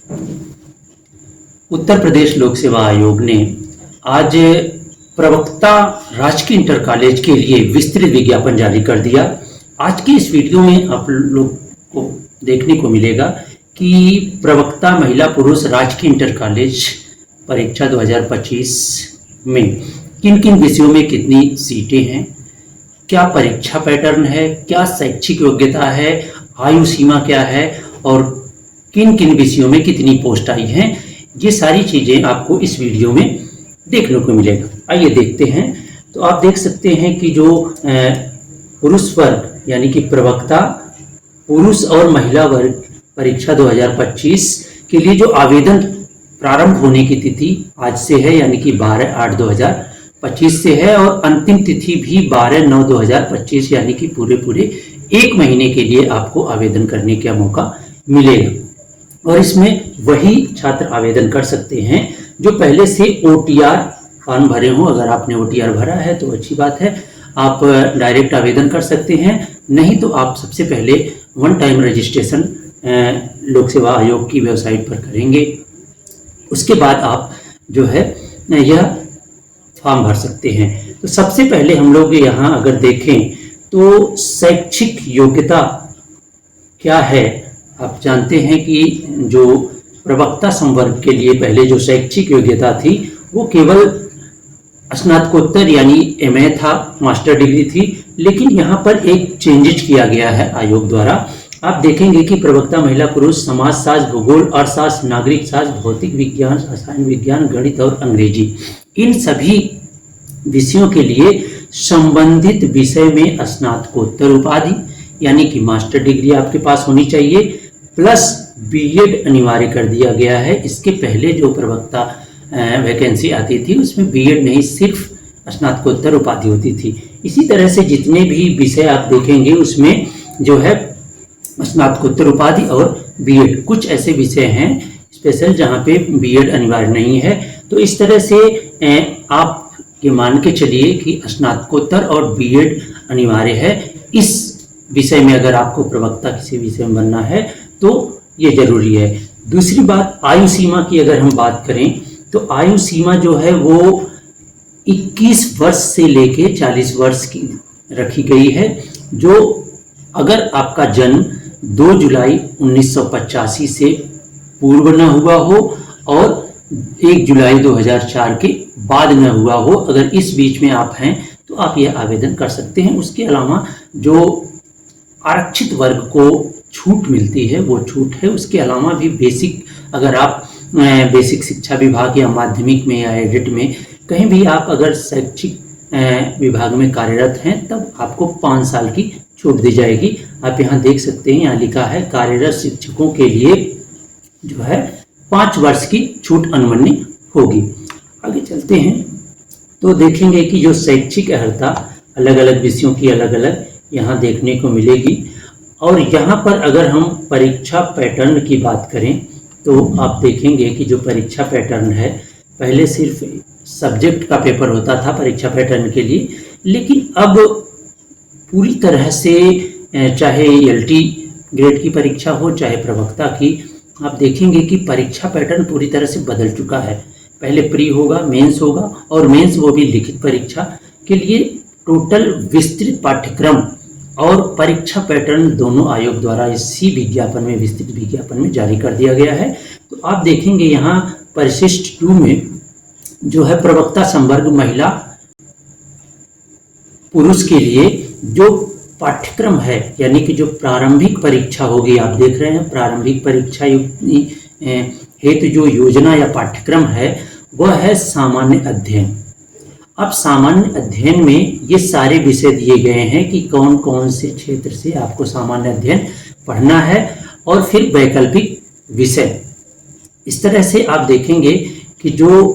उत्तर प्रदेश लोक सेवा आयोग ने आज प्रवक्ता राजकीय इंटर कॉलेज के लिए विस्तृत विज्ञापन जारी कर दिया। आज की इस वीडियो में आप लोग को देखने को मिलेगा कि प्रवक्ता महिला पुरुष राजकीय इंटर कॉलेज परीक्षा 2025 में किन किन विषयों में कितनी सीटें हैं, क्या परीक्षा पैटर्न है, क्या शैक्षिक योग्यता है, आयु सीमा क्या है और किन किन विषयों में कितनी पोस्ट आई हैं। ये सारी चीजें आपको इस वीडियो में देखने को मिलेगा। आइए देखते हैं। तो आप देख सकते हैं कि जो पुरुष वर्ग यानी कि प्रवक्ता पुरुष और महिला वर्ग परीक्षा 2025 के लिए जो आवेदन प्रारंभ होने की तिथि आज से है यानी कि 12/8/2025 से है और अंतिम तिथि भी 12/9/2025 यानी कि पूरे एक महीने के लिए आपको आवेदन करने का मौका मिलेगा। और इसमें वही छात्र आवेदन कर सकते हैं जो पहले से OTR फॉर्म भरे हों। अगर आपने OTR भरा है तो अच्छी बात है, आप डायरेक्ट आवेदन कर सकते हैं। नहीं तो आप सबसे पहले वन टाइम रजिस्ट्रेशन लोक सेवा आयोग की वेबसाइट पर करेंगे, उसके बाद आप जो है यह फॉर्म भर सकते हैं। तो सबसे पहले हम लोग यहाँ अगर देखें तो शैक्षिक योग्यता क्या है। आप जानते हैं कि जो प्रवक्ता संवर्ग के लिए पहले जो शैक्षिक योग्यता थी वो केवल स्नातकोत्तर यानी MA था, मास्टर डिग्री थी। लेकिन यहाँ पर एक चेंजेज किया गया है आयोग द्वारा। आप देखेंगे कि प्रवक्ता महिला पुरुष समाजशास्त्र, भूगोल, अर्थशास्त्र, नागरिक शास्त्र, भौतिक विज्ञान, रसायन विज्ञान, गणित और अंग्रेजी, इन सभी विषयों के लिए संबंधित विषय में स्नातकोत्तर उपाधि यानी कि मास्टर डिग्री आपके पास होनी चाहिए, प्लस BEd अनिवार्य कर दिया गया है। इसके पहले जो प्रवक्ता वैकेंसी आती थी उसमें BEd नहीं, सिर्फ स्नातकोत्तर उपाधि होती थी। इसी तरह से जितने भी विषय आप देखेंगे उसमें जो है स्नातकोत्तर उपाधि और BEd, कुछ ऐसे विषय हैं स्पेशल जहाँ पे BEd अनिवार्य नहीं है। तो इस तरह से आप ये मान के चलिए कि स्नातकोत्तर और BEd अनिवार्य है। इस विषय में अगर आपको प्रवक्ता किसी विषय में बनना है तो ये जरूरी है। दूसरी बात, आयु सीमा की अगर हम बात करें तो आयु सीमा जो है वो 21 वर्ष से लेके 40 वर्ष की रखी गई है। जो अगर आपका जन्म 2 जुलाई 1985 से पूर्व न हुआ हो और 1 जुलाई 2004 के बाद न हुआ हो, अगर इस बीच में आप हैं तो आप यह आवेदन कर सकते हैं। उसके अलावा जो आरक्षित वर्ग को छूट मिलती है वो छूट है। उसके अलावा भी बेसिक, अगर आप बेसिक शिक्षा विभाग या माध्यमिक में या एडिट में कहीं भी आप अगर शैक्षिक विभाग में कार्यरत हैं तब आपको 5 साल की छूट दी जाएगी। आप यहाँ देख सकते हैं, यहाँ लिखा है कार्यरत शिक्षकों के लिए जो है 5 वर्ष की छूट अनुमन्य होगी। आगे चलते हैं तो देखेंगे कि जो शैक्षिक अर्हता अलग अलग विषयों की अलग अलग यहाँ देखने को मिलेगी। और यहाँ पर अगर हम परीक्षा पैटर्न की बात करें तो आप देखेंगे कि जो परीक्षा पैटर्न है, पहले सिर्फ सब्जेक्ट का पेपर होता था परीक्षा पैटर्न के लिए, लेकिन अब पूरी तरह से चाहे LT ग्रेड की परीक्षा हो चाहे प्रवक्ता की, आप देखेंगे कि परीक्षा पैटर्न पूरी तरह से बदल चुका है। पहले प्री होगा, मेंस होगा और मेंस वो भी लिखित परीक्षा के लिए टोटल विस्तृत पाठ्यक्रम और परीक्षा पैटर्न दोनों आयोग द्वारा इसी विज्ञापन में, विस्तृत विज्ञापन में जारी कर दिया गया है। तो आप देखेंगे यहाँ परिशिष्ट 2 में जो है प्रवक्ता संवर्ग महिला पुरुष के लिए जो पाठ्यक्रम है यानी कि जो प्रारंभिक परीक्षा होगी, आप देख रहे हैं प्रारंभिक परीक्षा हेतु जो योजना या पाठ्यक्रम है वह है सामान्य अध्ययन। अब सामान्य अध्ययन में ये सारे विषय दिए गए हैं कि कौन कौन से क्षेत्र से आपको सामान्य अध्ययन पढ़ना है और फिर वैकल्पिक विषय। इस तरह से आप देखेंगे कि जो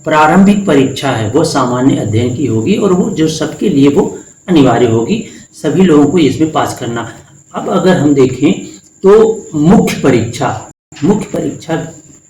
प्रारंभिक परीक्षा है वो सामान्य अध्ययन की होगी और वो जो सबके लिए वो अनिवार्य होगी, सभी लोगों को इसमें पास करना। अब अगर हम देखें तो मुख्य परीक्षा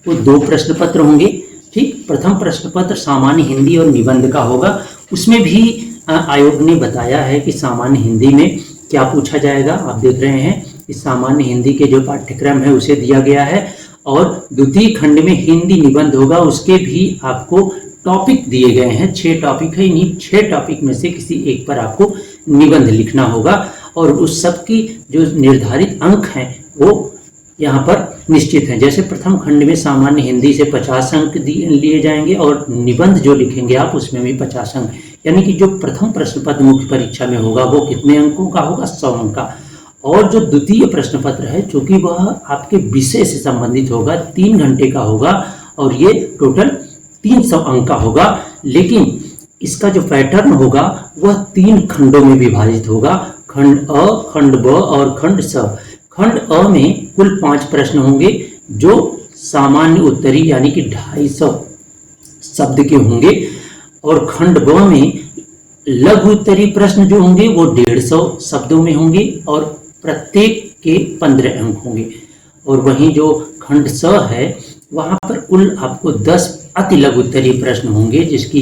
को 2 प्रश्न पत्र होंगे। ठीक, प्रथम प्रश्न पत्र सामान्य हिंदी और निबंध का होगा। उसमें भी आयोग ने बताया है कि सामान्य हिंदी में क्या पूछा जाएगा। आप देख रहे हैं इस सामान्य हिंदी के जो पाठ्यक्रम है उसे दिया गया है और द्वितीय खंड में हिंदी निबंध होगा, उसके भी आपको टॉपिक दिए गए हैं। 6 टॉपिक है, इन्हीं 6 टॉपिक में से किसी एक पर आपको निबंध लिखना होगा और उस सब की जो निर्धारित अंक हैं वो यहाँ पर निश्चित हैं। जैसे प्रथम खंड में सामान्य हिंदी से 50 अंक लिए जाएंगे और निबंध जो लिखेंगे आप उसमें भी 50 अंक, यानी कि जो प्रथम प्रश्न पत्र मुख्य परीक्षा में होगा वो कितने अंकों का होगा, 100 अंक का। और जो द्वितीय प्रश्न पत्र है चूंकि वह आपके विषय से संबंधित होगा, 3 घंटे का होगा और ये टोटल 300 अंक का होगा। लेकिन इसका जो पैटर्न होगा वह 3 खंडों में विभाजित होगा, खंड अ, खंड ब और खंड स। खंड अ में कुल 5 प्रश्न होंगे जो सामान्य उत्तरी यानी कि 250 शब्द के होंगे और खंड ब में लघु उत्तरी प्रश्न जो होंगे वो 150 शब्दों में होंगे और प्रत्येक के 15 अंक होंगे। और वहीं जो खंड स है वहां पर कुल आपको 10 अति लघु उत्तरीय प्रश्न होंगे जिसकी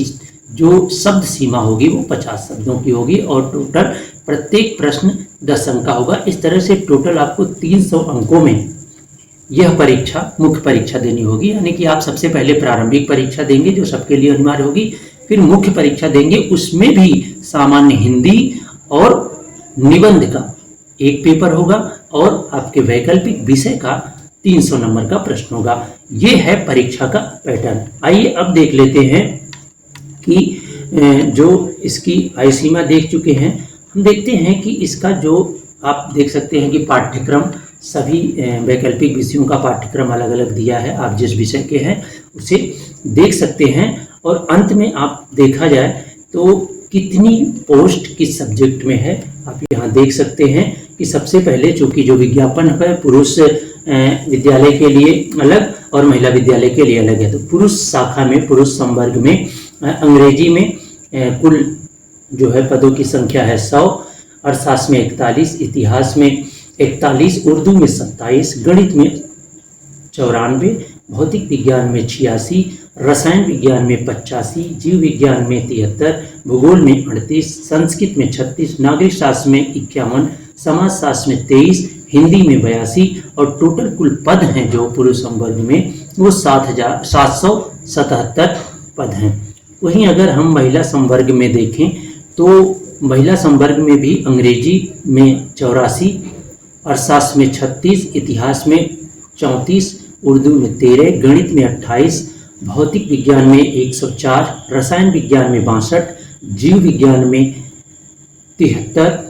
जो शब्द सीमा होगी वो 50 शब्दों की होगी और टोटल प्रत्येक प्रश्न 10 अंक का होगा। इस तरह से टोटल आपको 300 अंकों में यह परीक्षा मुख्य परीक्षा देनी होगी, यानी कि आप सबसे पहले प्रारंभिक परीक्षा देंगे जो सबके लिए अनिवार्य होगी, फिर मुख्य परीक्षा देंगे, उसमें भी सामान्य हिंदी और निबंध का एक पेपर होगा और आपके वैकल्पिक विषय का 300 नंबर का प्रश्न होगा। ये है परीक्षा का पैटर्न। आइए अब देख लेते हैं कि जो इसकी आयु सीमा देख चुके हैं, हम देखते हैं कि इसका जो आप देख सकते हैं कि पाठ्यक्रम सभी वैकल्पिक विषयों का पाठ्यक्रम अलग अलग दिया है। आप जिस विषय के हैं उसे देख सकते हैं और अंत में आप देखा जाए तो कितनी पोस्ट किस सब्जेक्ट में है आप यहाँ देख सकते हैं कि सबसे पहले चूंकि जो विज्ञापन है पुरुष विद्यालय के लिए अलग और महिला विद्यालय के लिए अलग है, तो पुरुष शाखा में पुरुष संवर्ग में अंग्रेजी में कुल जो है पदों की संख्या है 100, अर्थशास्त्र में 41, इतिहास में 41, उर्दू में 27, गणित में 94, भौतिक विज्ञान में 86, रसायन विज्ञान में 85, जीव विज्ञान में 73, भूगोल में 38, संस्कृत में 36, नागरिक शास्त्र में 51, समाज शास्त्र में 23, हिंदी में 82 और टोटल कुल पद हैं जो पुरुष संवर्ग में वो 7,777 पद हैं। वहीं अगर हम महिला संवर्ग में देखें तो महिला संवर्ग में भी अंग्रेजी में 84, अर्थशास्त्र में 36, इतिहास में 34, उर्दू में 13, गणित में 28, भौतिक विज्ञान में 104, रसायन विज्ञान में 62, जीव विज्ञान में 73,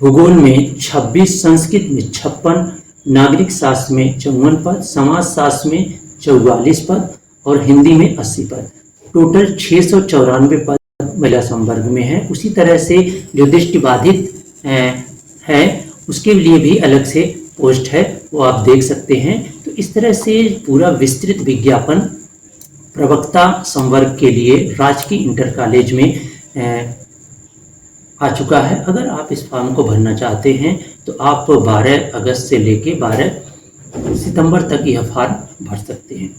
भूगोल में 26, संस्कृत में 56, नागरिक शास्त्र में 54 पद, समाज शास्त्र में 44 पद और हिंदी में 80 पद। टोटल 694 पद महिला संवर्ग में है। उसी तरह से जो दृष्टिबाधित है उसके लिए भी अलग से पोस्ट है, वो आप देख सकते हैं। तो इस तरह से पूरा विस्तृत विज्ञापन प्रवक्ता संवर्ग के लिए राजकीय इंटर कॉलेज में आ चुका है। अगर आप इस फॉर्म को भरना चाहते हैं तो आप 12 अगस्त से लेके 12 सितंबर तक यह फॉर्म भर सकते हैं।